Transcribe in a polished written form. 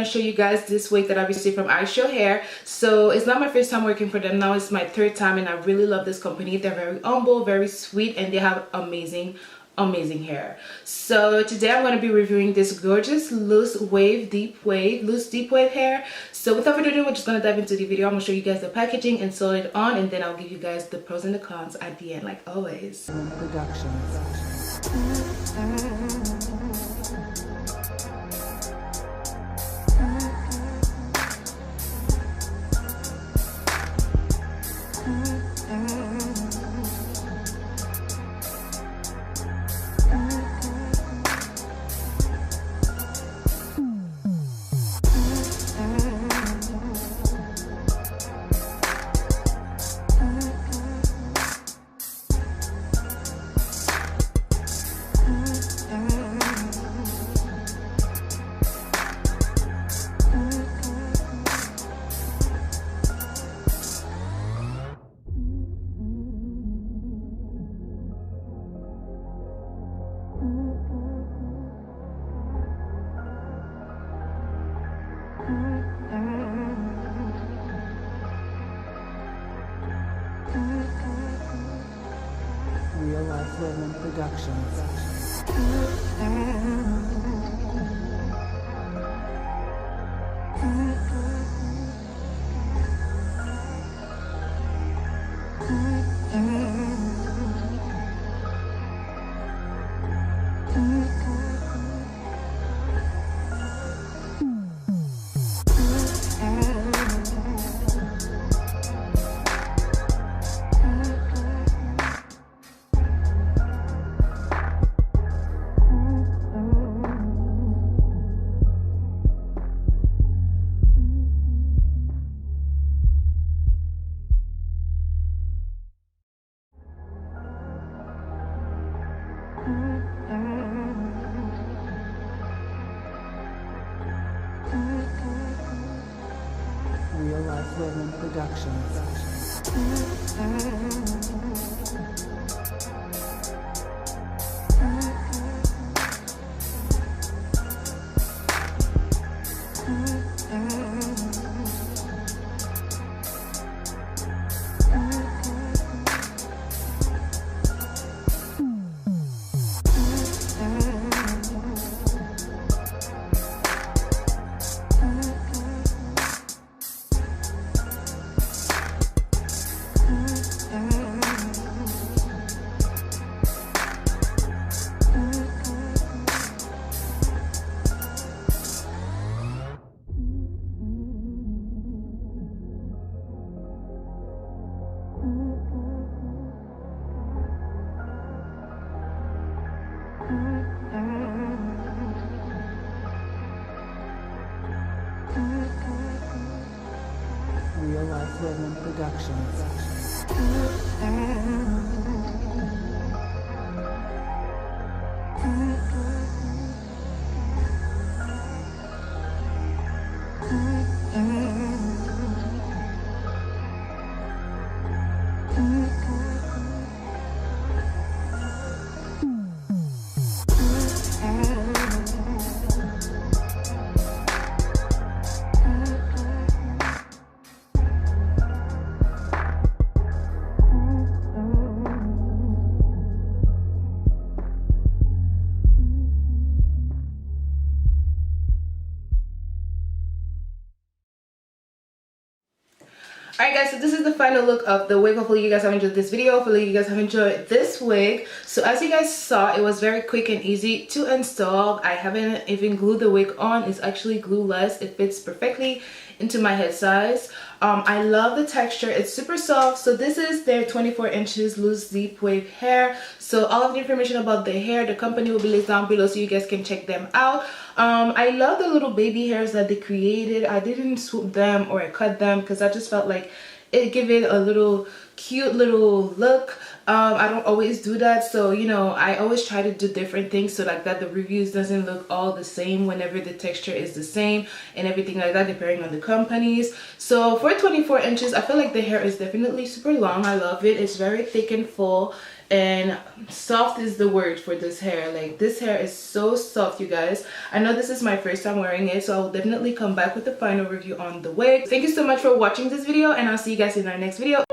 to show you guys this wig that I received from Ishow hair. So it's not my first time working for them. Now it's my third time, and I really love this company. They're very humble, very sweet, and they have amazing hair. So today I'm going to be reviewing this gorgeous loose deep wave hair. So without further ado, we're just going to dive into the video. I'm going to show you guys the packaging and sew it on, and then I'll give you guys the pros and the cons at the end, like always. Real Life Women Productions. Real Life Women Productions. Real Life Women Productions. Alright guys, so this is the final look of the wig. Hopefully you guys have enjoyed this video. Hopefully you guys have enjoyed this wig. So as you guys saw, it was very quick and easy to install. I haven't even glued the wig on. It's actually glueless. It fits perfectly into my head size. I love the texture. It's super soft. So this is their 24 inches loose deep wave hair. So all of the information about the hair, the company will be linked down below so you guys can check them out. I love the little baby hairs that they created. I didn't swoop them or cut them because I just felt like it gave it a little cute little look. I don't always do that, so you know, I always try to do different things so like that the reviews doesn't look all the same whenever the texture is the same and everything like that, depending on the companies. So for 24 inches, I feel like the hair is definitely super long. I love it. It's very thick and full, and soft is the word for this hair. Like, this hair is so soft, you guys. I know this is my first time wearing it, so I'll definitely come back with a final review on the wig. Thank you so much for watching this video, and I'll see you guys in our next video.